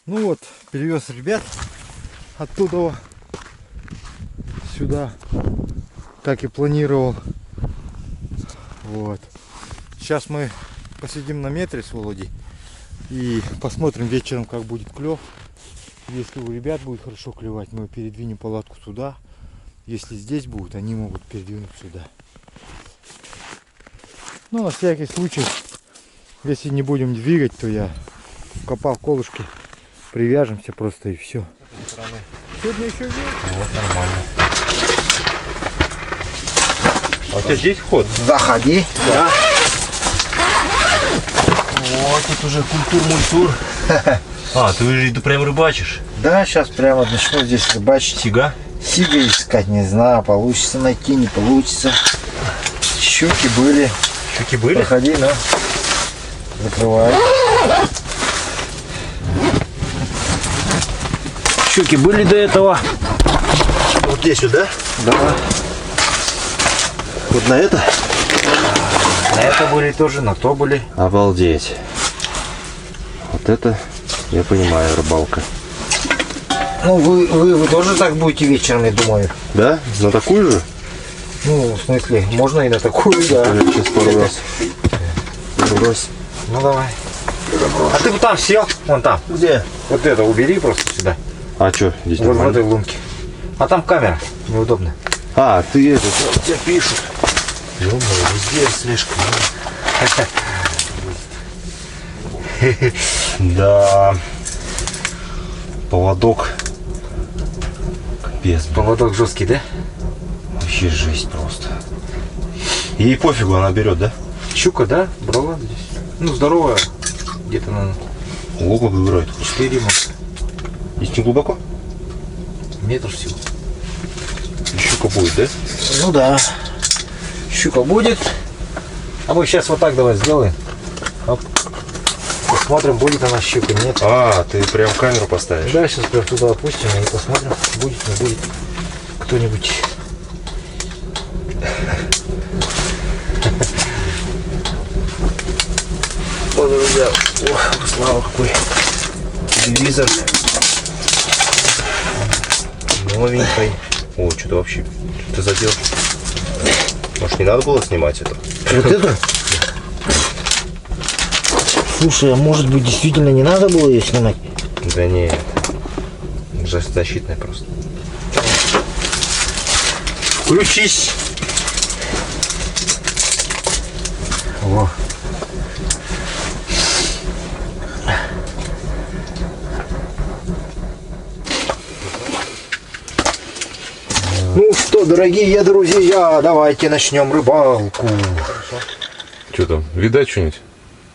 Ну вот, перевез ребят оттуда сюда, как и планировал. Вот. Сейчас мы посидим на метре с Володей и посмотрим вечером, как будет клев. Если у ребят будет хорошо клевать, мы передвинем палатку сюда. Если здесь будет, они могут передвинуть сюда. Ну, на всякий случай, если не будем двигать, то я вкопал колышки, привяжемся просто и все. Сегодня еще вечер. Вот нормально. А у тебя здесь вход? Заходи. Да. Вот тут уже культур-мультур. А, ты уже прям рыбачишь? Да, сейчас прямо начну здесь рыбачить. Сига? Сига искать, не знаю, получится найти, не получится. Щуки были. Щуки были? Проходи, на. Закрывай. Щуки были до этого. Вот здесь вот, да? Да. Вот на это? На это были тоже, на то были. Обалдеть. Вот это, я понимаю, рыбалка. Ну, вы тоже так будете вечером, я думаю. Да? На такую же? Ну, в смысле, можно и на такую, да. Я сейчас пару раз. Брось. Ну, давай. А ты вот там сел, вон там. Где? Вот это убери просто сюда. А что, здесь Вот в нормально? этой лунке. А там камера, неудобно. А, ты это, тебя пишут. Ё-моё, везде слежка. Да. Поводок. Капец, блин. Поводок жесткий, да? Вообще жесть просто. Ей пофигу, она берет, да? Щука, да? Брала здесь. Ну, здоровая. Где-то на Ого, как играет. 4, может. Здесь не глубоко? Метр всего. И щука будет, да? Ну да. Щука будет. А мы сейчас вот так давай сделаем. Оп. Посмотрим, будет она щука, нет. А, ты прям камеру поставишь? Да, сейчас прям туда опустим и посмотрим, будет, не будет кто-нибудь. Вот, друзья, о, слава, какой телевизор новенький. О, что-то вообще, что ты задел? Может, не надо было снимать это? Вот это? Слушай, а может быть действительно не надо было ее снимать? Да не, защитная просто. Включись. Во. Ну что, дорогие друзья, давайте начнем рыбалку. Что там, видать что-нибудь?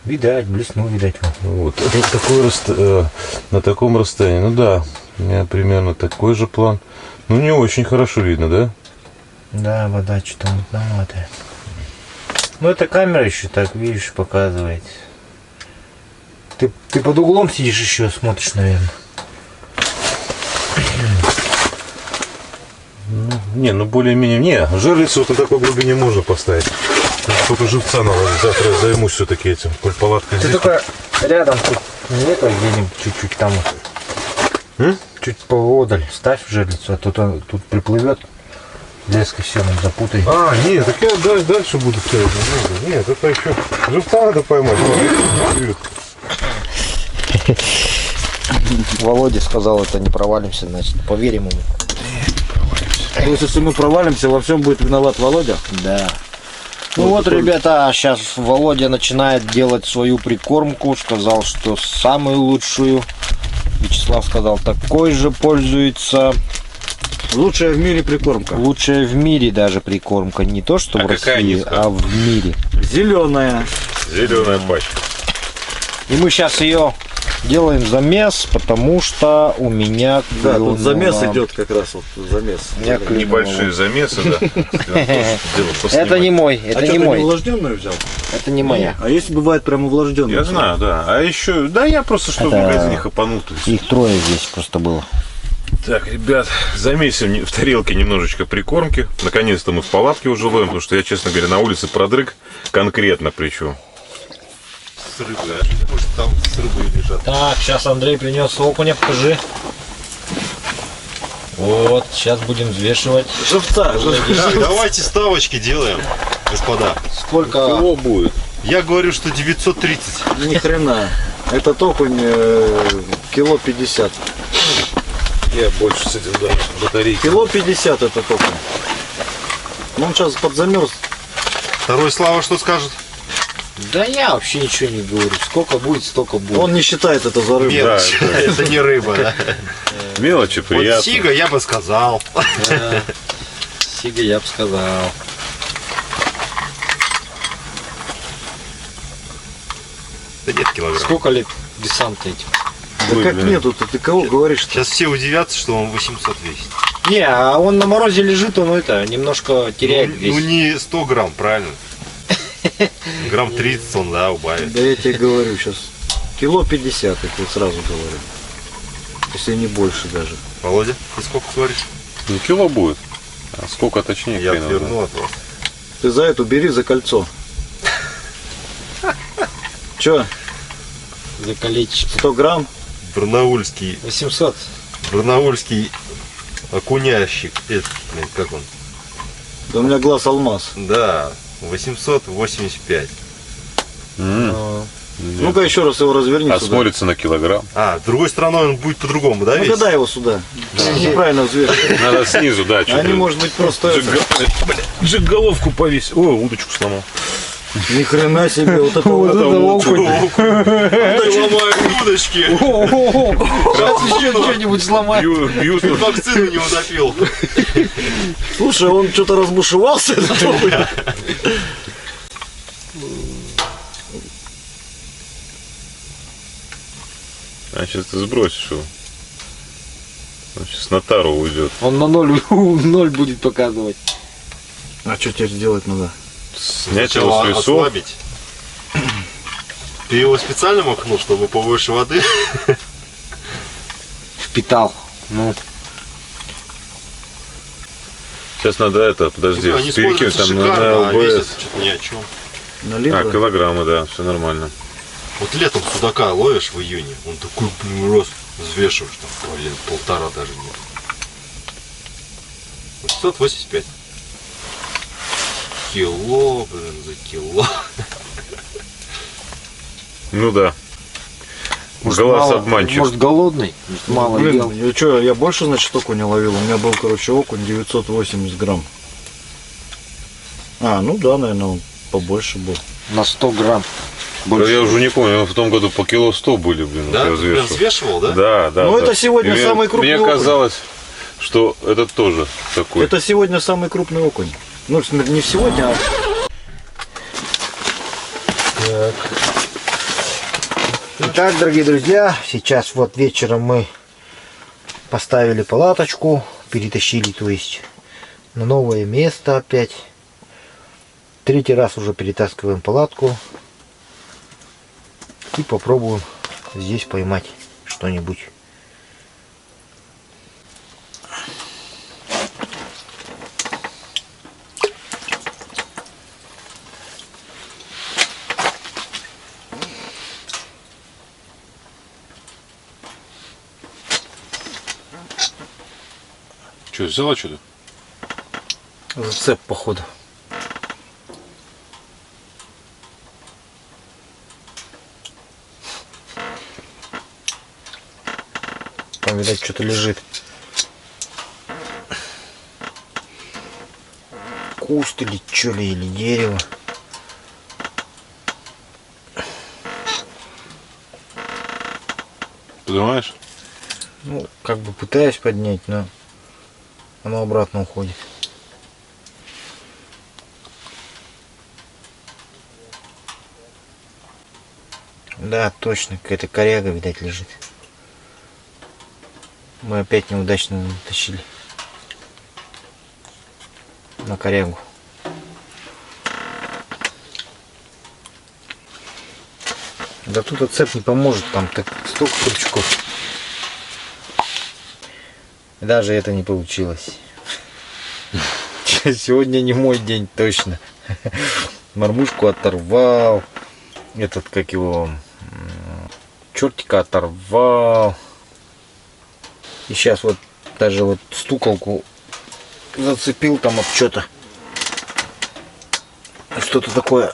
Видать, блесну, видать. Вот. На таком расстоянии. Ну да, у меня примерно такой же план. Ну не очень хорошо видно, да? Да, вода что-то мутноватая. Ну это камера еще так, видишь, показывает. Ты под углом сидишь еще, смотришь, наверное. Не, ну более-менее. Не, жерлицу вот на такой глубине можно поставить. Только живца надо. Завтра я займусь все-таки этим. Коль палатка Ты здесь. только рядом тут нет, где-нибудь чуть-чуть там. Чуть поодаль ставь жерлицу, а то тут приплывет. Леской все нам запутай. А, нет, так я дальше буду ставить. Нет, это еще живца надо поймать. Володя сказал, это не провалимся, значит, поверим ему. То есть, если мы провалимся, во всем будет виноват Володя? Да. Ну вот, ребята, сейчас Володя начинает делать свою прикормку. Сказал, что самую лучшую. Вячеслав сказал, такой же пользуется. Лучшая в мире прикормка. Лучшая в мире даже прикормка. Не то, что в России, а в мире. Зеленая. Зеленая пачка. И мы сейчас ее делаем замес, потому что у меня Да, клюнуло. тут замес идет как раз вот замес. У меня клюнуло. Небольшие замесы, да. Это не мой, это А не что, ты мой. увлажненную взял? Это не моя. А если бывает прям увлажденную? Я знаю, да. А еще, да, я просто что в Это- магазине хапанул. То есть. Их трое здесь просто было. Так, ребят, замесим в тарелке немножечко прикормки. Наконец-то мы в палатке уже ловим, потому что я, честно говоря, на улице продрыг конкретно причем. рыбы, а? Может, там с рыбой лежат. Так, сейчас Андрей принес окуня, покажи. Вот, сейчас будем взвешивать. Живца, Так, давайте ставочки делаем, господа. Сколько? Кило будет. Я говорю, что 930. Ни хрена. Этот окунь кило 50. Я больше с этим даже батарейки. Кило 50 этот окунь. Ну, он сейчас подзамерз. Второй Слава что скажет? Да я вообще ничего не говорю. Сколько будет, столько будет. Он не считает это за рыбу. Мелочь. Это не рыба, да? Мелочи Вот приятно. сига я бы сказал. Да. Сига, я бы сказал. Да нет килограмм. Сколько лет десанта этим? Да Ой, как блин. нету-то? Ты кого говоришь-то? Сейчас все удивятся, что он 800 весит. Не, а он на морозе лежит, он это, немножко теряет Ну вес. не 100 грамм, правильно? Грамм 30 он, да, убавит. Да я тебе говорю сейчас. Кило 50, я тебе сразу говорю. Если не больше даже. Володя, ты сколько говоришь? Ну, кило будет. А сколько точнее? Я хрен его отверну от вас. Ты за эту бери за кольцо. Че, За колечко. 100 грамм? Барнаульский 800. окунящик. Как он? Да у меня глаз алмаз. Да, 885. знает. Ну-ка еще раз его разверни А сюда. смотрится на килограмм. А, другой стороной он будет по-другому, да, Ну-ка весить? дай его сюда. Неправильно взвешивай. Надо снизу, да, что-то. Они, может быть, просто это, Жиг головку повесь. О, удочку сломал. ни хрена себе вот это вот. Ломают удочки. Сейчас еще что-нибудь сломает. Бьют. Вакцину не утопил. Слушай, он что-то разбушевался. этот окунь. А сейчас ты сбросишь его. Он сейчас на тару уйдет. Он на ноль будет показывать. А что теперь делать надо? Снять его Сначала с весов. ослабить. Ты его специально махнул, чтобы побольше воды? Впитал. Ну, Сейчас надо это, подожди, Они перекинуть смотрятся там на шикарно, а весят ЛБС. что-то ни о чем. На А, литр? килограммы, да, все нормально. Вот летом судака ловишь в июне, он такой, блин, раз, взвешиваешь, там, блин, 1,5 даже нет. 885. Кило, блин, за кило. Ну да. может, Глаз мало- обманчив. Может, голодный? Может, мало ел. Блин, я что, я больше, значит, окуня ловил. У меня был, короче, окунь 980 грамм. А, ну да, наверное, он побольше был. На 100 грамм. Да Больше. я уже не помню, в том году по кило 100 были, блин, Да? вот я Ты прям взвешивал. взвешивал, да? Да, да. Ну, да. это сегодня И самый крупный Мне окунь. казалось, что это тоже такой. Это сегодня самый крупный окунь. Ну, в смысле, не сегодня, а... Итак, дорогие друзья, сейчас вот вечером мы поставили палаточку, перетащили, то есть, на новое место опять. Третий раз уже перетаскиваем палатку и попробуем здесь поймать что-нибудь. Что, взяла что-то? Зацеп, походу. Там, видать, что-то лежит. Куст или что ли, или дерево. Понимаешь? Ну, как бы пытаюсь поднять, но оно обратно уходит. Да, точно, какая-то коряга, видать, лежит. Мы опять неудачно натащили на корягу. Да тут отцеп не поможет, там так столько крючков. Даже это не получилось. Сегодня не мой день, точно. Мормушку оторвал. этот, как его, чертика оторвал. И сейчас вот даже вот стуколку зацепил там об что-то. Что-то такое.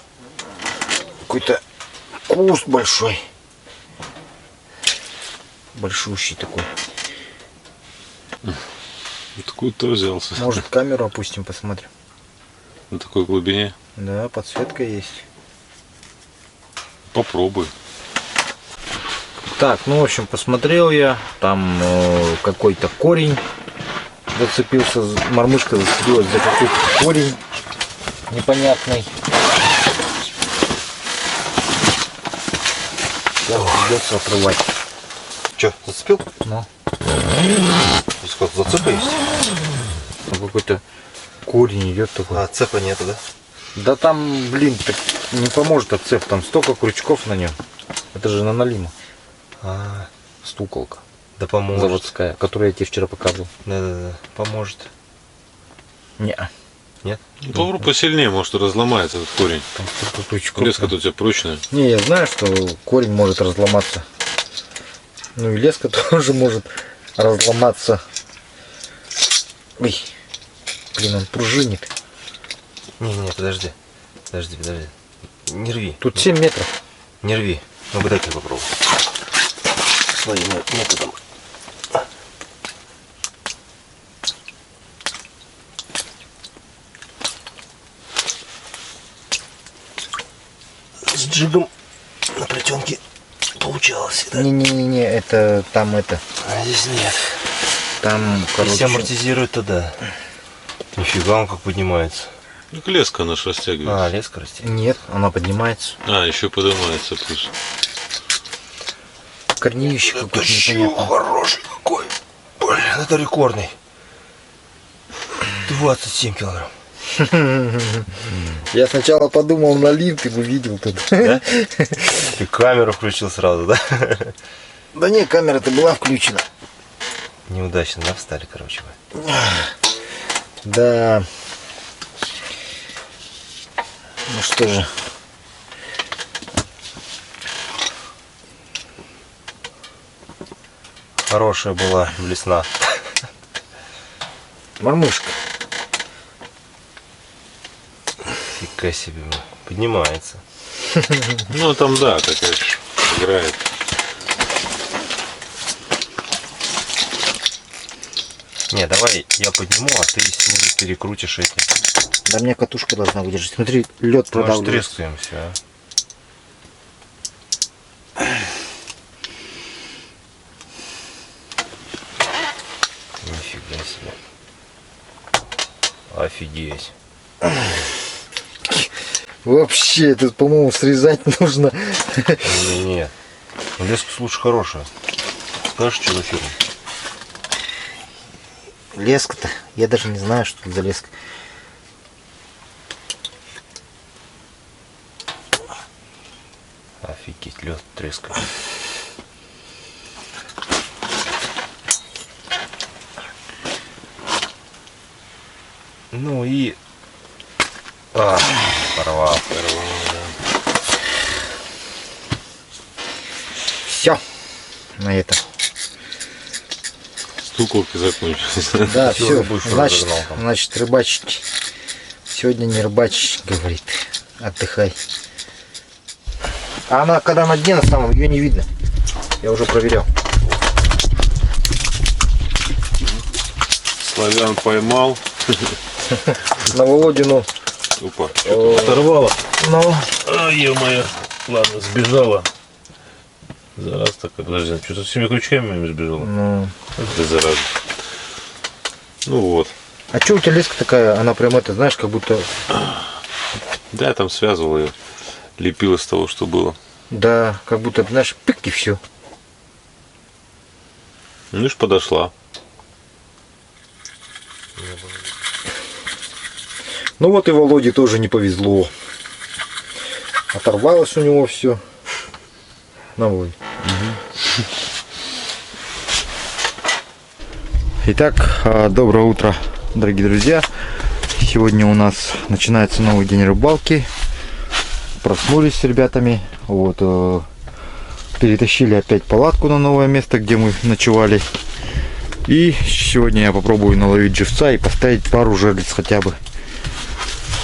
Какой-то куст большой. Большущий такой. Откуда-то взялся. Может, камеру опустим, посмотрим. На такой глубине. Да, подсветка есть. Попробуй. Так, ну в общем, посмотрел я. Там какой-то корень зацепился. Мормышка зацепилась за какой-то корень непонятный. Сейчас придется отрывать. Че, зацепил? Ну. Здесь какой-то зацепа есть? Какой-то корень идет такой. А, цепа нету, да? Да там, блин, так не поможет отцеп. Там столько крючков на нем. Это же наналима. А, Стуколка. да поможет. Заводская, которую я тебе вчера показывал. Да-да-да, поможет. Не, Нет? Ну, попробуй посильнее, может и разломается этот корень. там столько крючков. Леска-то у тебя прочная. Не, я знаю, что корень может разломаться. Ну и леска тоже может разломаться. Ой, блин, он пружинит. Не, подожди. Подожди. Не рви. Тут 7 метров. Не рви. Ну-ка дай-ка я попробую. Своим методом. С джигом на плетенке получалось, да? Не, это там это. А здесь нет. Там, короче. Если амортизирует, то да. Нифига он как поднимается. Ну, леска наша растягивается. А, леска растет. Нет, она поднимается. А, еще поднимается плюс. Корневище какое-то непонятное. Хороший какой. Блин, это рекордный. 27 килограмм. Я сначала подумал, налив ты бы видел тут. Да? Ты камеру включил сразу, да? Да не, камера-то была включена. Неудачно, да, встали, короче. Да. Ну что же. Хорошая была блесна. Мормышка. Фига себе, блин. Поднимается. Ну, там, да, такая ж играет. Не, давай я подниму, а ты снизу перекрутишь эти. Да мне катушка должна выдержать. Смотри, лед Мы же продавливается. трескаемся, а. Нифига себе. Офигеть. Вообще, тут, по-моему, срезать нужно. Не. Леска лучше хорошая. Скажешь, что за фирма? Леска-то. Я даже не знаю, что это за леска. Офигеть, лед трескает. Ну и... порвал. Все. На этом. Стуколки закончились. Да, Всё, все. больше Значит, разогнал там. значит, рыбачить. Сегодня не рыбачить, говорит. Отдыхай. А она, когда на дне, на самом, ее не видно. Я уже проверял. Славян поймал. На Володину. Опа. Оторвало. Ну, А, ё-моё. Ладно, сбежала. Зараз такая, подожди, что-то с этими крючками моими сбежала. ну. Ты зараза. Ну вот. А что у тебя леска такая? Она прям это, знаешь, как будто... Да, я там связывал ее. Лепил из того, что было. Да, как будто, знаешь, пик и все. Ну и ж подошла. Ну вот и Володе тоже не повезло. Оторвалось у него все. На Володь. Итак, доброе утро, дорогие друзья. Сегодня у нас начинается новый день рыбалки. проснулись с ребятами. Вот, перетащили опять палатку на новое место, где мы ночевали. И сегодня я попробую наловить живца и поставить пару жерлиц хотя бы.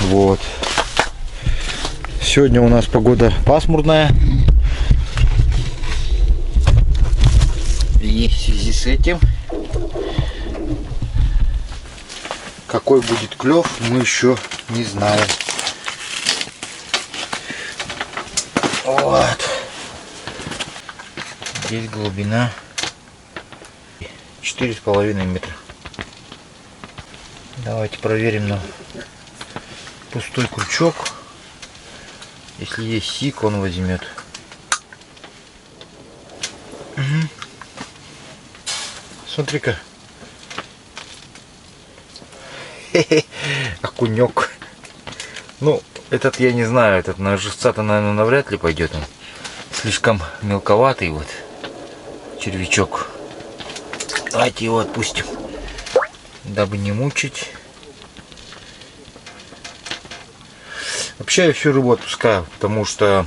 Вот. Сегодня у нас погода пасмурная. И в связи с этим, какой будет клев, мы еще не знаем. Вот. Здесь глубина 4,5 метра. Давайте проверим на пустой крючок. Если есть сик, он возьмет. Угу. Смотри-ка. Окунек. Ну, этот я не знаю, этот на живца-то, наверное, навряд ли пойдет. Он слишком мелковатый вот червячок. Давайте его отпустим, дабы не мучить. Вообще я всю рыбу отпускаю, потому что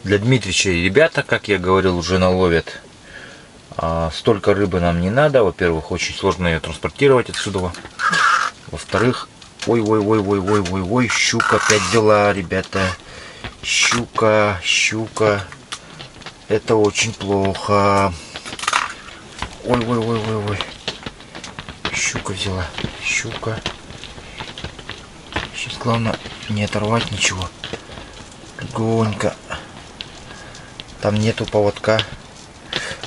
для Дмитрича и ребята, как я говорил, уже наловят. Столько рыбы нам не надо. Во-первых, очень сложно ее транспортировать отсюда. Во-вторых, ой, щука опять взяла, ребята. Щука. Это очень плохо. Ой. Щука взяла. Щука. Сейчас главное не оторвать ничего. Легонько. Там нету поводка.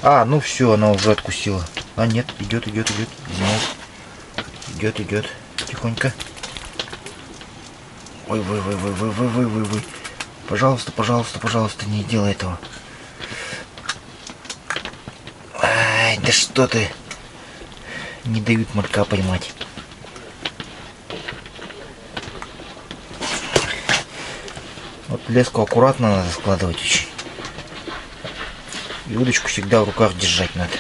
Ну все, она уже откусила. Нет, идет. Идет. Тихонько. Ой. Пожалуйста, не делай этого. Ай, да что ты. Не дают малька поймать. Вот леску аккуратно надо складывать очень. И удочку всегда в руках держать надо.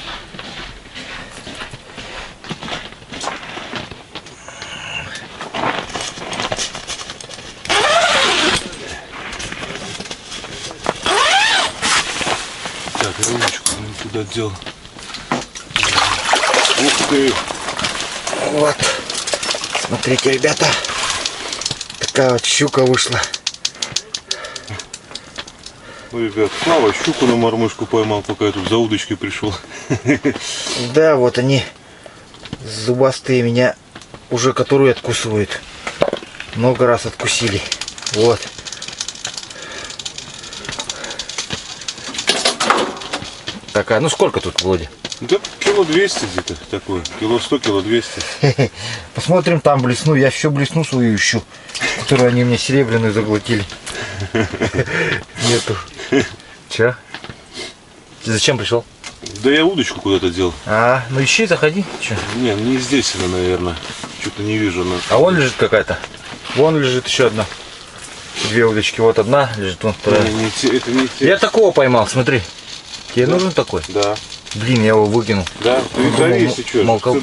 Так, рыбочку туда делал. Ух ты! Вот. Смотрите, ребята. Такая вот щука вышла. Ну, ребят, Слава щуку на мормышку поймал, пока я тут за удочкой пришел. Да, вот они, зубастые, меня уже которую откусывают. Много раз откусили. Вот. Такая, ну сколько тут, Володя? Да, кило 200 где-то такое. Кило 100, кило 200. Посмотрим, там блесну. Я все блесну свою ищу, которую они мне серебряную заглотили. Нету. Че? Ты зачем пришел? Да я удочку куда-то дел. Ну ищи, заходи. Че? Не здесь она, наверное. Что-то не вижу она. А вон лежит какая-то. Вон лежит еще одна. Две удочки. Вот одна лежит, вон вторая. Это не те. Я такого поймал, смотри. Тебе нужен такой? Да. Блин, я его выкинул. Да, ты зови, если что.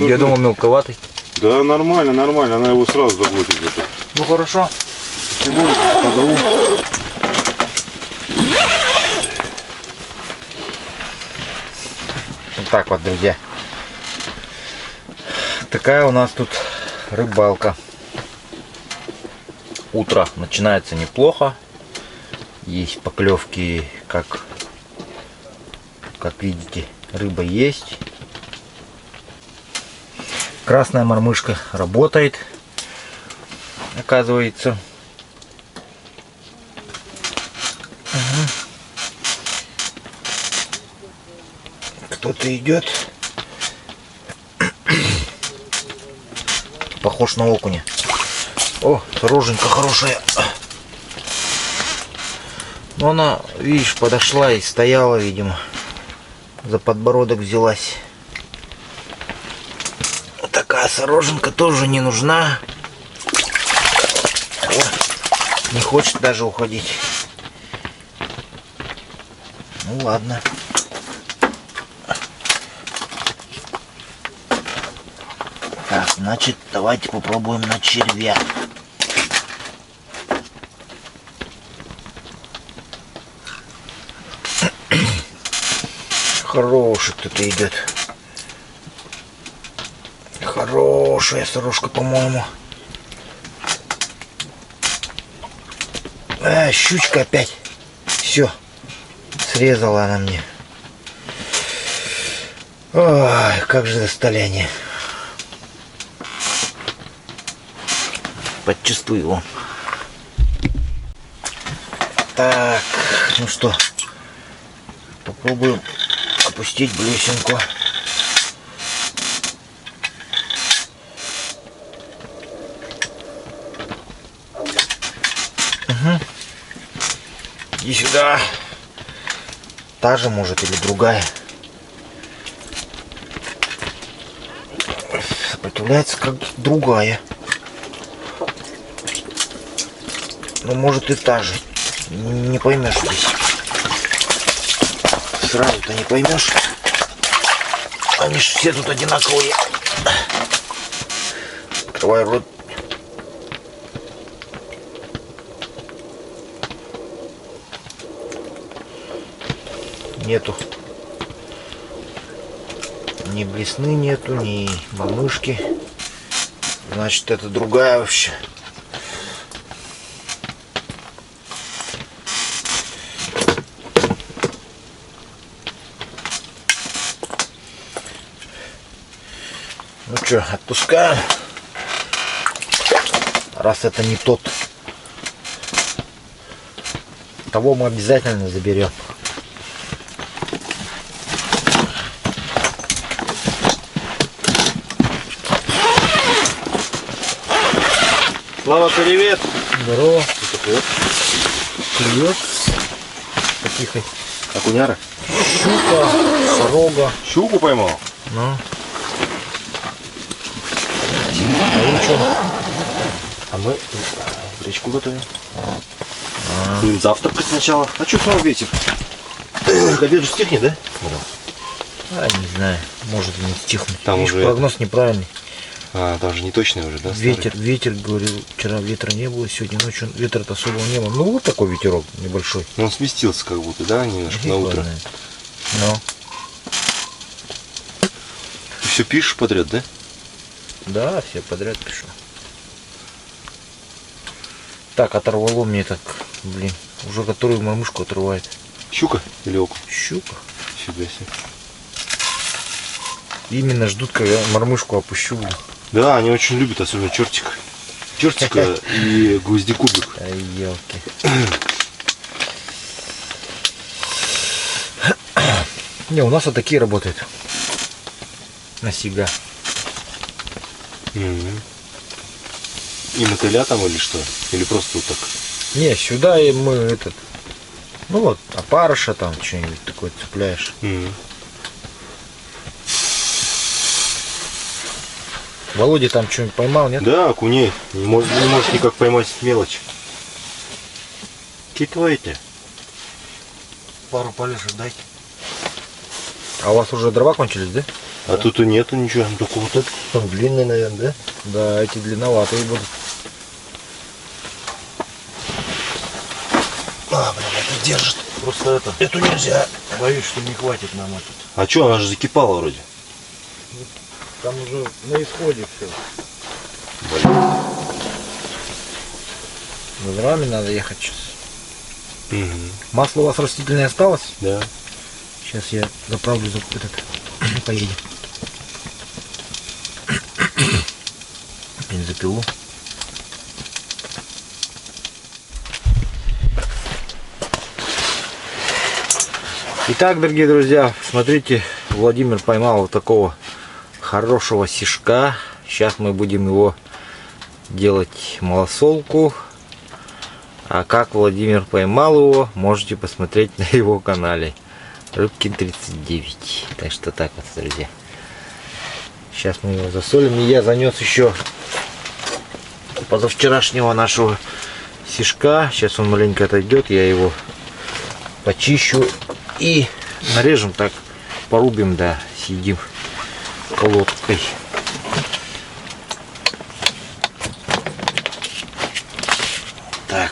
Я думал, мелковатый. Да, нормально. Она его сразу заглотит где-то. Ну хорошо. Позову. Вот так вот, друзья. Такая у нас тут рыбалка. Утро начинается неплохо. Есть поклевки, как видите, рыба есть. Красная мормышка работает, оказывается. Кто-то идет. Похож на окуня. О, роженька хорошая. Но она, видишь, подошла и стояла, видимо. За подбородок взялась. Вот такая сороженка тоже не нужна. Не хочет даже уходить. Ну ладно. Так, значит, давайте попробуем на червя. Хороший кто-то идет. Хорошая сорожка, по-моему. Щучка опять. Все. Срезала она мне. Ой, как же достояние. Подчистую. Так, ну что, попробуем опустить блесенку. Угу. Иди сюда. Та же, может, или другая. Сопротивляется как другая. Ну, может, и та же. Не поймешь здесь. Сразу-то не поймешь. Они же все тут одинаковые. Открывай рот. Нету. Ни блесны нету, ни мамышки. Значит, это другая вообще. Ну что, отпускаем. Раз это не тот, того мы обязательно заберем. Слава, привет! Здорово. Клюет. Потихо. Окуняра? Щука, сорога. Щуку поймал? Ну. А что? А мы речку готовим. Будем завтракать сначала. А что снова ветер? К обеду стихнет, да? А, не знаю. Может и не стихнуть. Там Видишь, уже прогноз неправильный. А, там же не точный уже, да? Ветер, говорил, вчера ветра не было, сегодня ночью ветра-то особого не было. Ну, вот такой ветерок небольшой. Ну, он сместился как будто, да, немножко на утро. Ну. Ты все пишешь подряд, да? Да, все подряд пишу. Так, оторвало мне так, блин. Уже которую мормышку отрывает. Щука или окунь? Щука. Фига себе. Именно ждут, когда мормышку опущу, блин. Да, они очень любят, особенно чертика. Чертика и гвоздикубик. Ай, елки. Не, у нас вот такие работают. На сига. И мотыля там или что? Или просто вот так? Не, сюда и мы этот. Ну вот, опарыша там что-нибудь такое цепляешь. Володя там что-нибудь поймал, нет? Да, окуней. Не может никак поймать мелочь. Какие Пару полежек дайте. А у вас уже дрова кончились, да? А тут и нету ничего, только вот это. Он длинный, наверное, да? Да, эти длинноватые будут. А, блин, это держит. Просто это. Эту нельзя. Боюсь, что не хватит нам этот. А что, она же закипала вроде. Там уже на исходе все. Блин. За дровами надо ехать сейчас. Масло у вас растительное осталось? Да. Сейчас я заправлю за этот. Поедем. Бензопилу. Итак, дорогие друзья, смотрите, Владимир поймал вот такого хорошего сишка. Сейчас мы будем его делать малосолку. А как Владимир поймал его, можете посмотреть на его канале. Рыбкин 39. Так что так вот, друзья. Сейчас мы его засолим. И я занес еще позавчерашнего нашего сишка. Сейчас он маленько отойдет. Я его почищу и нарежем так. Порубим, да, съедим колодкой. Так.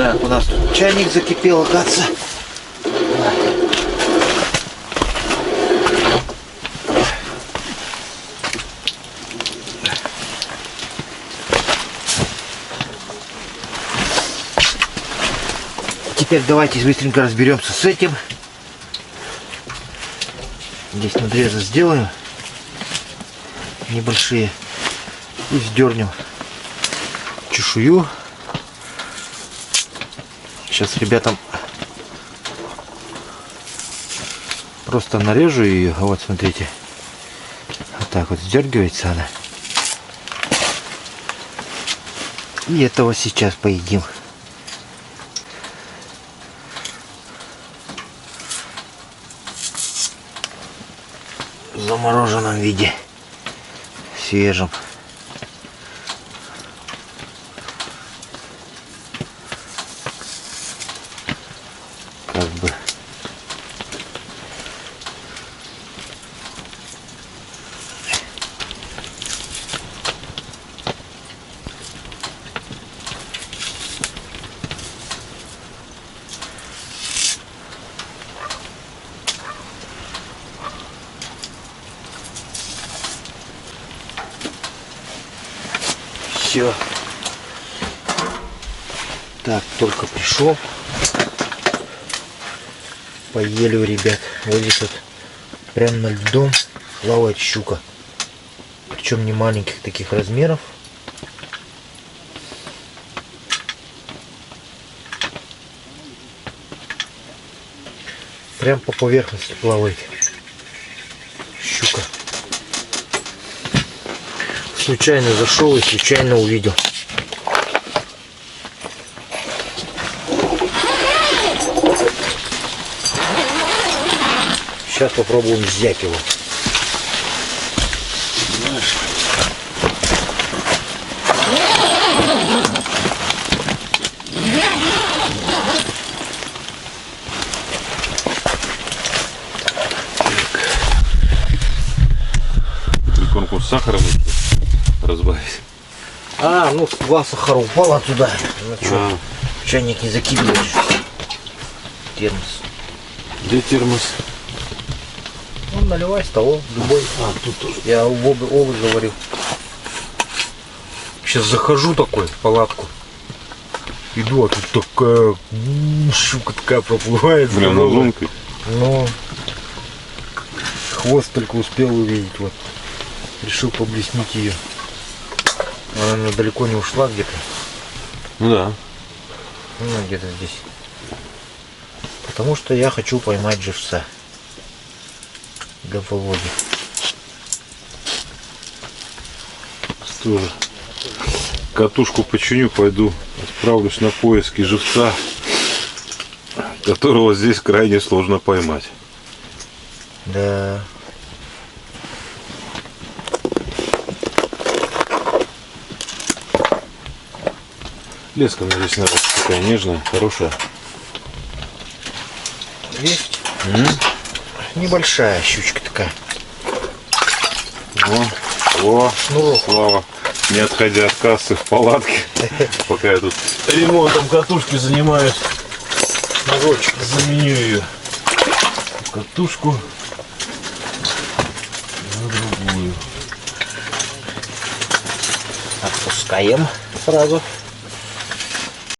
Так, у нас тут чайник закипел, оказывается. Теперь давайте быстренько разберемся с этим. Здесь надрезы сделаем небольшие и сдернем чешую. Сейчас ребятам просто нарежу ее. Вот смотрите, вот так вот сдергивается она. И этого сейчас поедим. В замороженном виде, свежем. Как бы все. Так, только пришел. Поели у ребят. Вот здесь вот прям над льдом плавает щука. Причем не маленьких таких размеров. Прям по поверхности плавает щука. Случайно зашел и случайно увидел. Сейчас попробуем взять его. Корку с сахаром разбавить. А, ну 2 сахара упало туда. Ну что, чайник не закидываешь. Термос. Где термос? Ну, наливай с того, любой. А, тут тоже. Я овощ говорил. Сейчас захожу такой в палатку. Иду, а тут такая щука такая проплывает. Прям здоровая. на зонкой. Ну, хвост только успел увидеть. Вот. Решил поблеснить ее. Она далеко не ушла где-то. Ну да. Ну, где-то здесь. Потому что я хочу поймать живца. Для Володи. Тоже. Катушку починю, пойду отправлюсь на поиски живца, которого здесь крайне сложно поймать. Да. Леска у меня здесь нравится, такая нежная, хорошая. Есть? Небольшая щучка такая. О, Шнурок. Слава, не отходя от кассы в палатке, пока я тут ремонтом катушки занимаюсь. Шнурочек. Заменю ее катушку на другую. Отпускаем сразу.